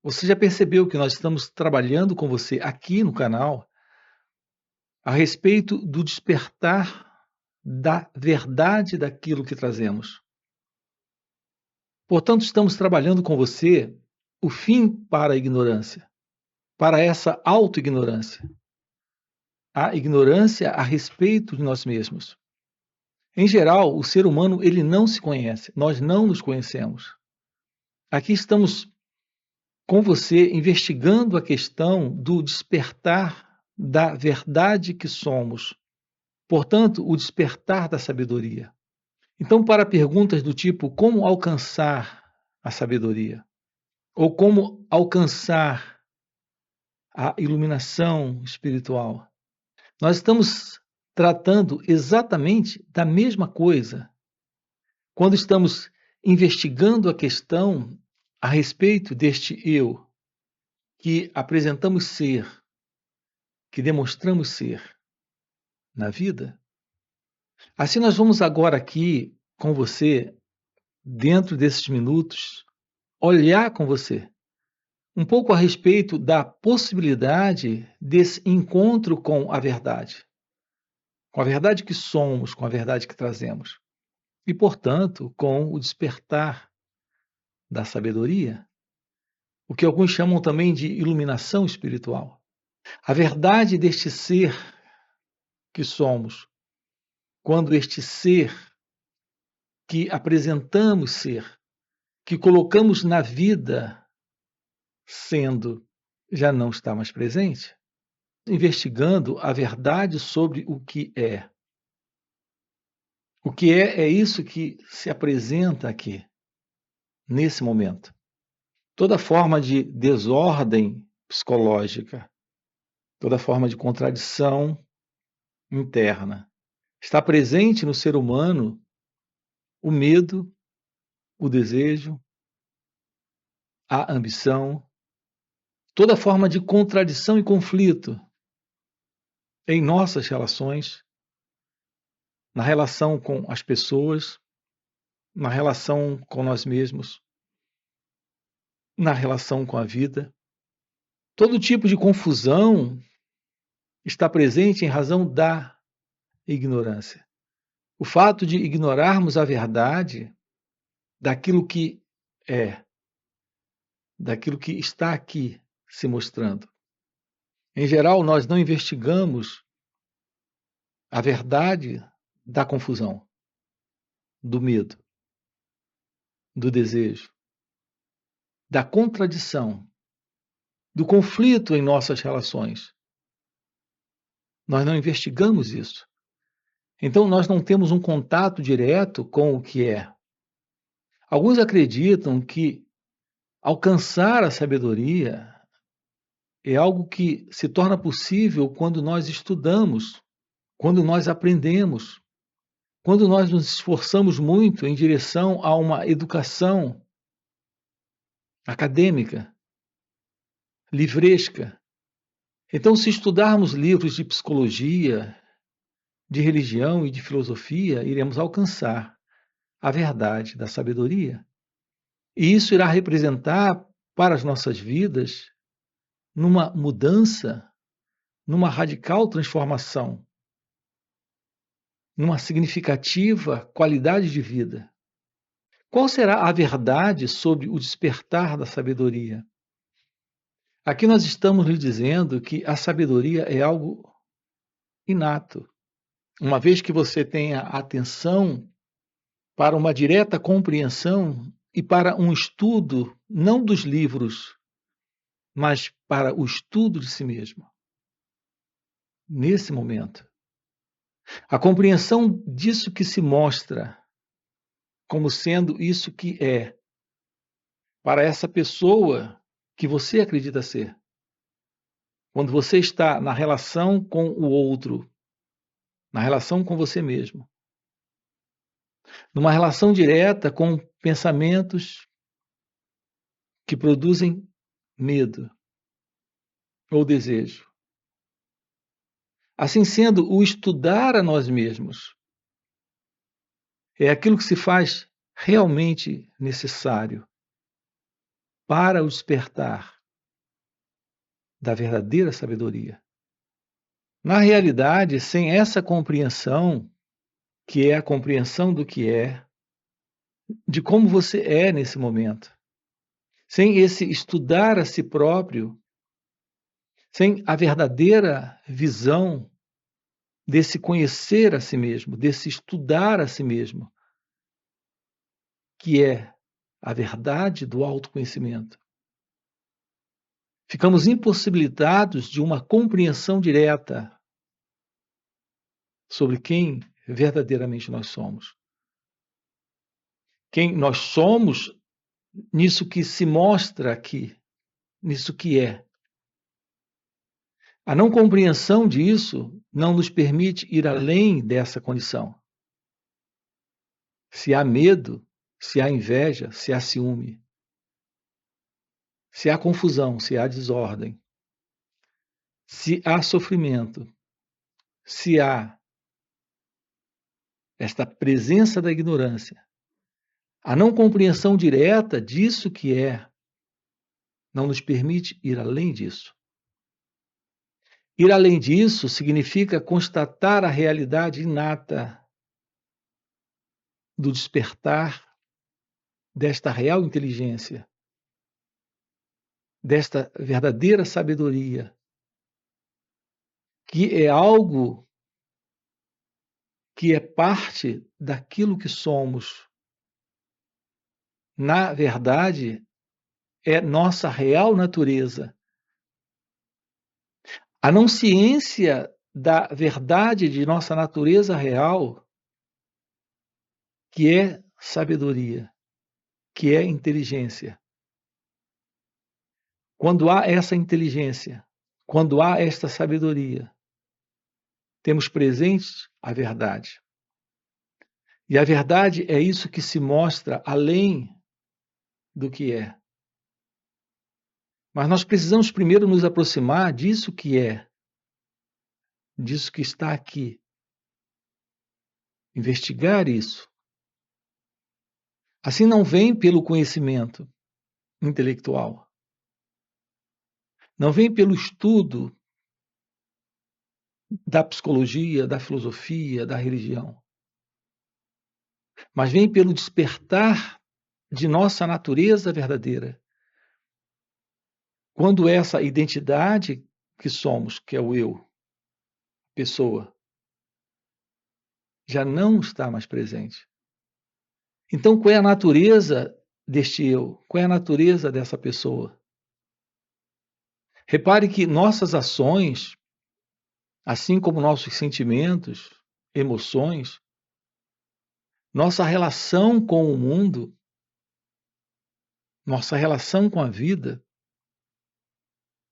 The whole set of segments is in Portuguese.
Você já percebeu que nós estamos trabalhando com você aqui no canal a respeito do despertar da verdade daquilo que trazemos. Portanto, estamos trabalhando com você o fim para a ignorância, para essa auto-ignorância, a ignorância a respeito de nós mesmos. Em geral, o ser humano ele não se conhece, nós não nos conhecemos. Aqui estamos com você investigando a questão do despertar da verdade que somos. Portanto, o despertar da sabedoria. Então, para perguntas do tipo como alcançar a sabedoria? Ou como alcançar a iluminação espiritual? Nós estamos tratando exatamente da mesma coisa quando estamos investigando a questão a respeito deste eu que apresentamos ser, que demonstramos ser na vida. Assim, nós vamos agora aqui com você, dentro desses minutos, olhar com você um pouco a respeito da possibilidade desse encontro com a verdade que somos, com a verdade que trazemos, e, portanto, com o despertar da sabedoria, o que alguns chamam também de iluminação espiritual. A verdade deste ser que somos, quando este ser que apresentamos ser, que colocamos na vida sendo, já não está mais presente, investigando a verdade sobre o que é. O que é isso que se apresenta aqui, nesse momento. Toda forma de desordem psicológica, toda forma de contradição interna. Está presente no ser humano o medo, o desejo, a ambição, toda forma de contradição e conflito em nossas relações, na relação com as pessoas, na relação com nós mesmos, na relação com a vida. Todo tipo de confusão está presente em razão da ignorância. O fato de ignorarmos a verdade daquilo que é, daquilo que está aqui se mostrando. Em geral, nós não investigamos a verdade da confusão, do medo, do desejo, da contradição, do conflito em nossas relações. Nós não investigamos isso. Então, nós não temos um contato direto com o que é. Alguns acreditam que alcançar a sabedoria é algo que se torna possível quando nós estudamos, quando nós aprendemos, quando nós nos esforçamos muito em direção a uma educação acadêmica, livresca. Então, se estudarmos livros de psicologia, de religião e de filosofia, iremos alcançar a verdade da sabedoria. E isso irá representar para as nossas vidas numa mudança, numa radical transformação, numa significativa qualidade de vida. Qual será a verdade sobre o despertar da sabedoria? Aqui nós estamos lhe dizendo que a sabedoria é algo inato. Uma vez que você tenha atenção para uma direta compreensão e para um estudo, não dos livros, mas para o estudo de si mesmo. Nesse momento. A compreensão disso que se mostra como sendo isso que é, para essa pessoa que você acredita ser. Quando você está na relação com o outro, na relação com você mesmo, numa relação direta com pensamentos que produzem medo ou desejo. Assim sendo, o estudar a nós mesmos é aquilo que se faz realmente necessário para o despertar da verdadeira sabedoria. Na realidade, sem essa compreensão, que é a compreensão do que é, de como você é nesse momento, sem esse estudar a si próprio, sem a verdadeira visão desse conhecer a si mesmo, desse estudar a si mesmo, que é a verdade do autoconhecimento, ficamos impossibilitados de uma compreensão direta sobre quem verdadeiramente nós somos. Quem nós somos nisso que se mostra aqui, nisso que é. A não compreensão disso não nos permite ir além dessa condição. Se há medo, se há inveja, se há ciúme, se há confusão, se há desordem, se há sofrimento, se há esta presença da ignorância, a não compreensão direta disso que é, não nos permite ir além disso. Ir além disso significa constatar a realidade inata do despertar desta real inteligência, desta verdadeira sabedoria, que é algo que é parte daquilo que somos. Na verdade, é nossa real natureza. A não ciência da verdade de nossa natureza real, que é sabedoria, que é inteligência. Quando há essa inteligência, quando há esta sabedoria, temos presente a verdade. E a verdade é isso que se mostra além do que é. Mas nós precisamos primeiro nos aproximar disso que é, disso que está aqui. Investigar isso. Assim não vem pelo conhecimento intelectual. Não vem pelo estudo da psicologia, da filosofia, da religião. Mas vem pelo despertar de nossa natureza verdadeira. Quando essa identidade que somos, que é o eu, pessoa, já não está mais presente. Então, qual é a natureza deste eu? Qual é a natureza dessa pessoa? Repare que nossas ações, assim como nossos sentimentos, emoções, nossa relação com o mundo, nossa relação com a vida,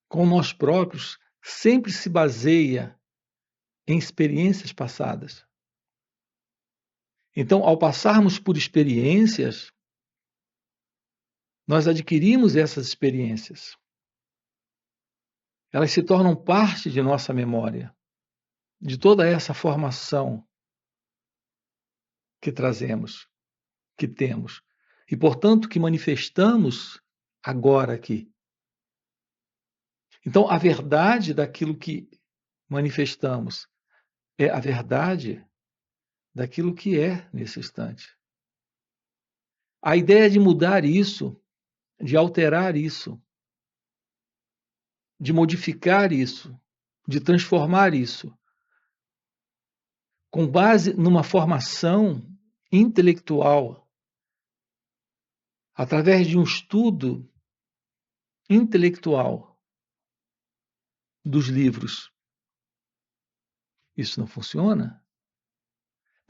com nós próprios, sempre se baseia em experiências passadas. Então, ao passarmos por experiências, nós adquirimos essas experiências. Elas se tornam parte de nossa memória, de toda essa formação que trazemos, que temos, e, portanto, que manifestamos agora aqui. Então, a verdade daquilo que manifestamos é a verdade daquilo que é nesse instante. A ideia de mudar isso, de alterar isso, de modificar isso, de transformar isso, com base numa formação intelectual, através de um estudo intelectual dos livros. Isso não funciona,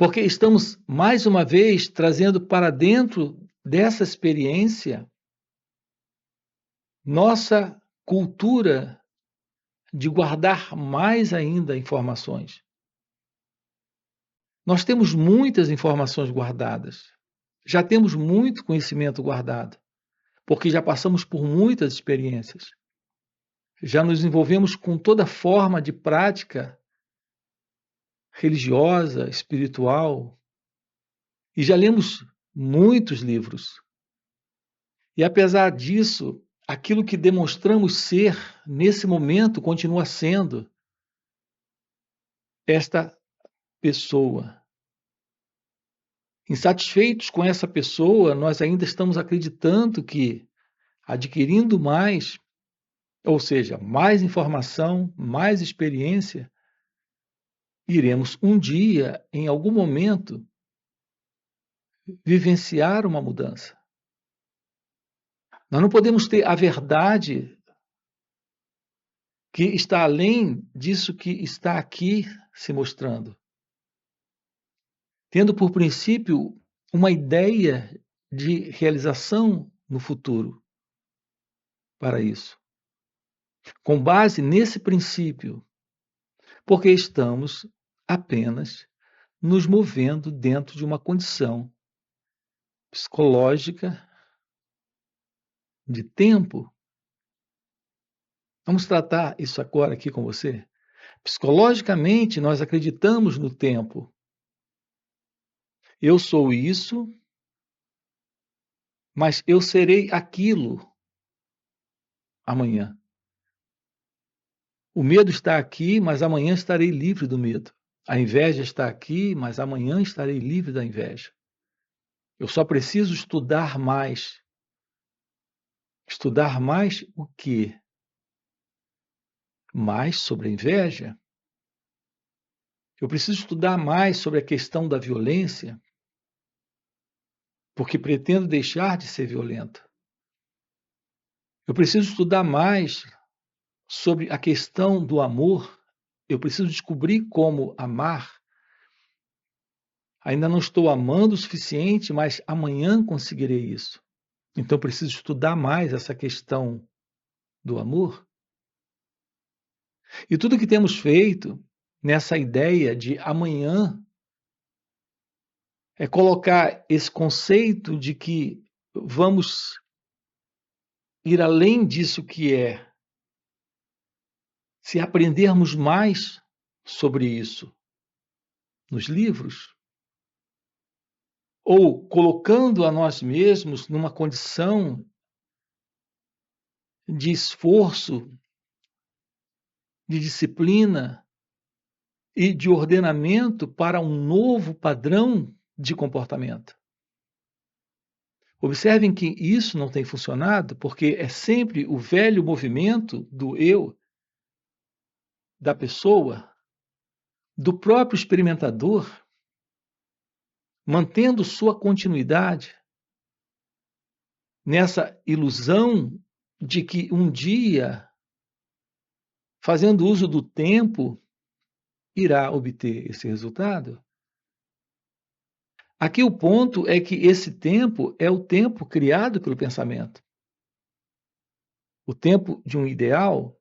porque estamos, mais uma vez, trazendo para dentro dessa experiência nossa cultura de guardar mais ainda informações. Nós temos muitas informações guardadas, já temos muito conhecimento guardado, porque já passamos por muitas experiências. Já nos envolvemos com toda forma de prática religiosa, espiritual, e já lemos muitos livros. E apesar disso, aquilo que demonstramos ser nesse momento continua sendo esta pessoa. Insatisfeitos com essa pessoa, nós ainda estamos acreditando que adquirindo mais, ou seja, mais informação, mais experiência, iremos um dia, em algum momento, vivenciar uma mudança. Nós não podemos ter a verdade que está além disso que está aqui se mostrando, tendo por princípio uma ideia de realização no futuro para isso. Com base nesse princípio, porque estamos apenas nos movendo dentro de uma condição psicológica de tempo. Vamos tratar isso agora aqui com você. Psicologicamente, nós acreditamos no tempo. Eu sou isso, mas eu serei aquilo amanhã. O medo está aqui, mas amanhã estarei livre do medo. A inveja está aqui, mas amanhã estarei livre da inveja. Eu só preciso estudar mais. Estudar mais o quê? Mais sobre a inveja? Eu preciso estudar mais sobre a questão da violência, porque pretendo deixar de ser violento. Eu preciso estudar mais sobre a questão do amor. Eu preciso descobrir como amar. Ainda não estou amando o suficiente, mas amanhã conseguirei isso. Então eu preciso estudar mais essa questão do amor. E tudo que temos feito nessa ideia de amanhã é colocar esse conceito de que vamos ir além disso que é. Se aprendermos mais sobre isso nos livros, ou colocando a nós mesmos numa condição de esforço, de disciplina e de ordenamento para um novo padrão de comportamento. Observem que isso não tem funcionado porque é sempre o velho movimento do eu, da pessoa, do próprio experimentador, mantendo sua continuidade nessa ilusão de que um dia, fazendo uso do tempo, irá obter esse resultado. Aqui o ponto é que esse tempo é o tempo criado pelo pensamento. O tempo de um ideal,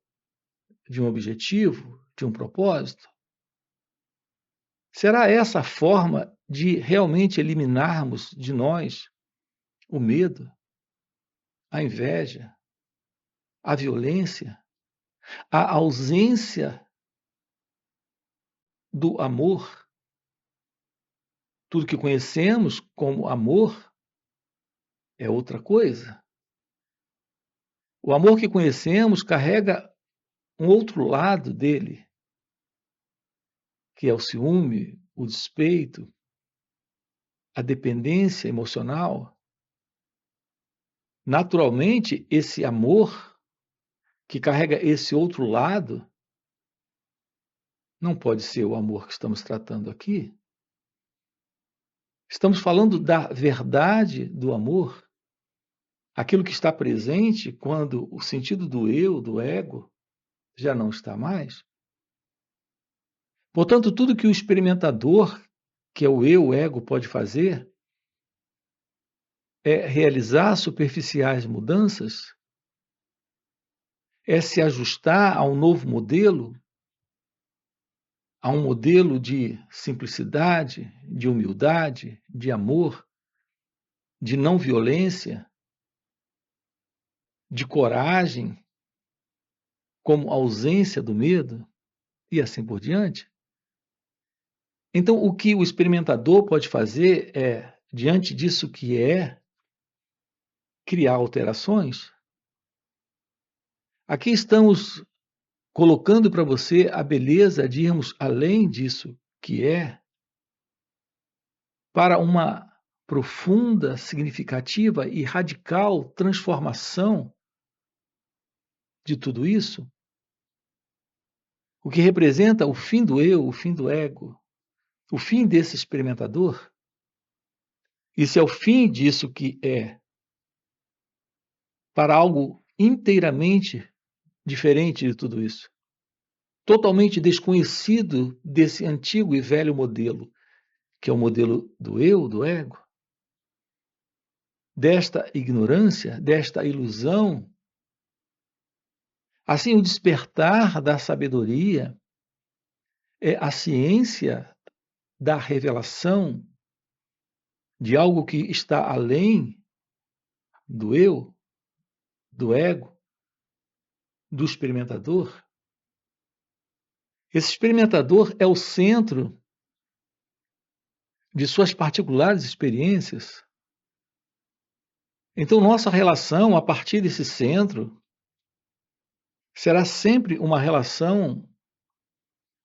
de um objetivo, de um propósito. Será essa a forma de realmente eliminarmos de nós o medo, a inveja, a violência, a ausência do amor? Tudo que conhecemos como amor é outra coisa. O amor que conhecemos carrega um outro lado dele, que é o ciúme, o despeito, a dependência emocional. Naturalmente, esse amor que carrega esse outro lado não pode ser o amor que estamos tratando aqui. Estamos falando da verdade do amor, aquilo que está presente quando o sentido do eu, do ego, já não está mais. Portanto, tudo que o experimentador, que é o eu, o ego, pode fazer é realizar superficiais mudanças, é se ajustar a um novo modelo, a um modelo de simplicidade, de humildade, de amor, de não violência, de coragem, como ausência do medo, e assim por diante. Então, o que o experimentador pode fazer é, diante disso que é, criar alterações, aqui estamos colocando para você a beleza de irmos além disso que é, para uma profunda, significativa e radical transformação de tudo isso, o que representa o fim do eu, o fim do ego, o fim desse experimentador. Isso é o fim disso que é, para algo inteiramente diferente de tudo isso. Totalmente desconhecido desse antigo e velho modelo, que é o modelo do eu, do ego, desta ignorância, desta ilusão. Assim, o despertar da sabedoria é a ciência da revelação de algo que está além do eu, do ego, do experimentador. Esse experimentador é o centro de suas particulares experiências. Então, nossa relação a partir desse centro será sempre uma relação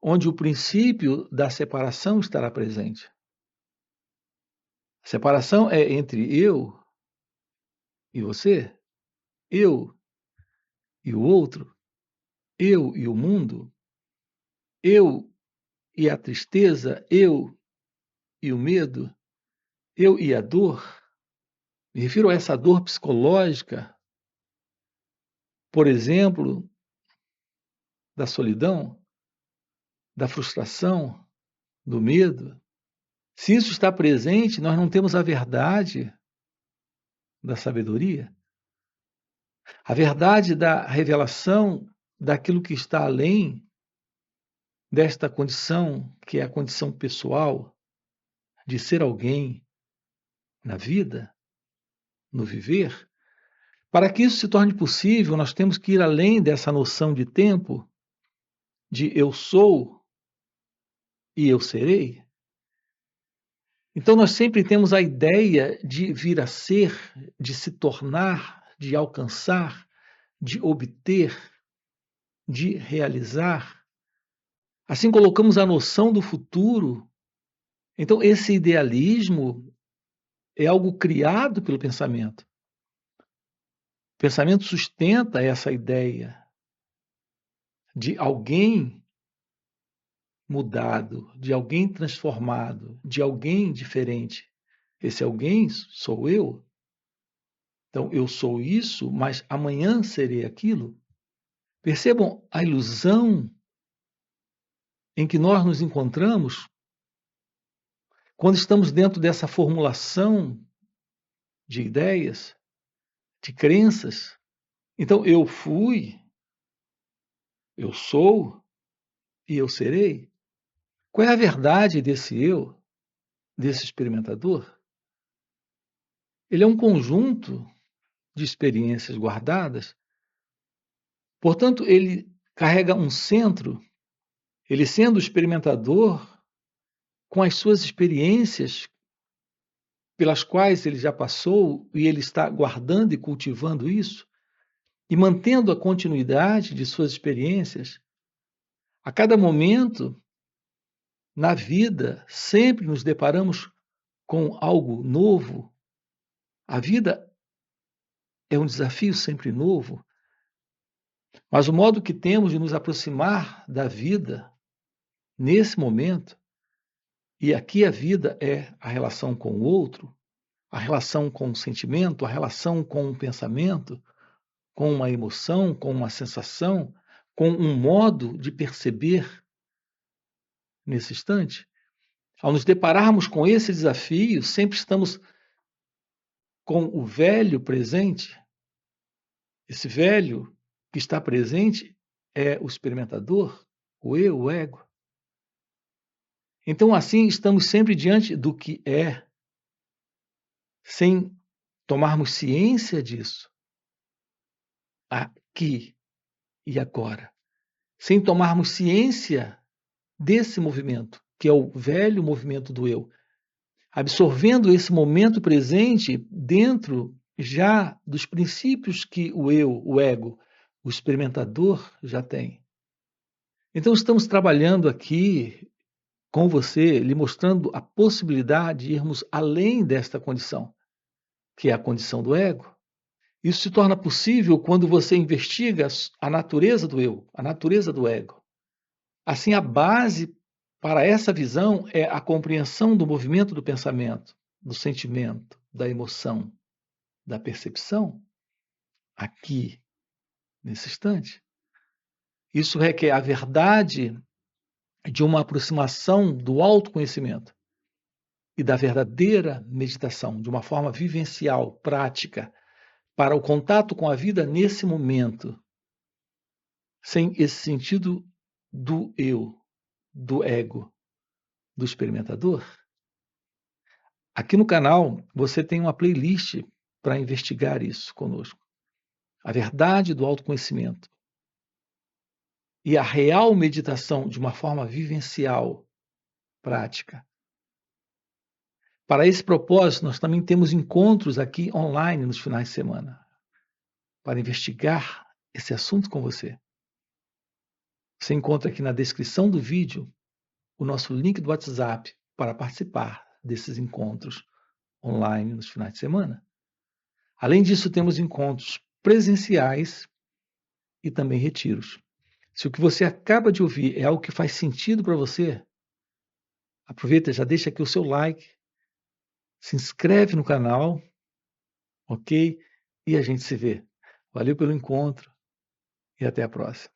onde o princípio da separação estará presente. A separação é entre eu e você, eu e o outro, eu e o mundo, eu e a tristeza, eu e o medo, eu e a dor. Me refiro a essa dor psicológica, por exemplo, da solidão, da frustração, do medo. Se isso está presente, nós não temos a verdade da sabedoria, a verdade da revelação daquilo que está além desta condição, que é a condição pessoal de ser alguém na vida, no viver. Para que isso se torne possível, nós temos que ir além dessa noção de tempo, de eu sou e eu serei. Então, nós sempre temos a ideia de vir a ser, de se tornar, de alcançar, de obter, de realizar. Assim, colocamos a noção do futuro. Então, esse idealismo é algo criado pelo pensamento. O pensamento sustenta essa ideia de alguém mudado, de alguém transformado, de alguém diferente. Esse alguém sou eu. Então, eu sou isso, mas amanhã serei aquilo. Percebam a ilusão em que nós nos encontramos quando estamos dentro dessa formulação de ideias, de crenças. Então, eu fui, eu sou e eu serei. Qual é a verdade desse eu, desse experimentador? Ele é um conjunto de experiências guardadas. Portanto, ele carrega um centro, ele sendo o experimentador, com as suas experiências pelas quais ele já passou e ele está guardando e cultivando isso, e mantendo a continuidade de suas experiências, a cada momento na vida sempre nos deparamos com algo novo. A vida é um desafio sempre novo, mas o modo que temos de nos aproximar da vida nesse momento, e aqui a vida é a relação com o outro, a relação com o sentimento, a relação com o pensamento, com uma emoção, com uma sensação, com um modo de perceber nesse instante. Ao nos depararmos com esse desafio, sempre estamos com o velho presente. Esse velho que está presente é o experimentador, o eu, o ego. Então, assim, estamos sempre diante do que é, sem tomarmos ciência disso, aqui e agora, sem tomarmos ciência desse movimento, que é o velho movimento do eu, absorvendo esse momento presente dentro já dos princípios que o eu, o ego, o experimentador já tem. Então, estamos trabalhando aqui com você, lhe mostrando a possibilidade de irmos além desta condição, que é a condição do ego. Isso se torna possível quando você investiga a natureza do eu, a natureza do ego. Assim, a base para essa visão é a compreensão do movimento do pensamento, do sentimento, da emoção, da percepção, aqui, nesse instante. Isso requer a verdade de uma aproximação do autoconhecimento e da verdadeira meditação, de uma forma vivencial, prática, para o contato com a vida nesse momento, sem esse sentido do eu, do ego, do experimentador. Aqui no canal você tem uma playlist para investigar isso conosco. A verdade do autoconhecimento e a real meditação de uma forma vivencial, prática. Para esse propósito, nós também temos encontros aqui online nos finais de semana, para investigar esse assunto com você. Você encontra aqui na descrição do vídeo o nosso link do WhatsApp para participar desses encontros online nos finais de semana. Além disso, temos encontros presenciais e também retiros. Se o que você acaba de ouvir é algo que faz sentido para você, aproveita, já deixa aqui o seu like, se inscreve no canal, ok? E a gente se vê. Valeu pelo encontro e até a próxima.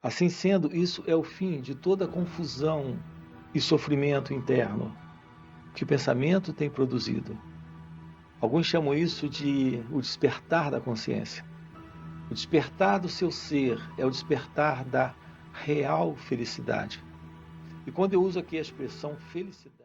Assim sendo, isso é o fim de toda a confusão e sofrimento interno que o pensamento tem produzido. Alguns chamam isso de o despertar da consciência. O despertar do seu ser é o despertar da real felicidade. E quando eu uso aqui a expressão felicidade,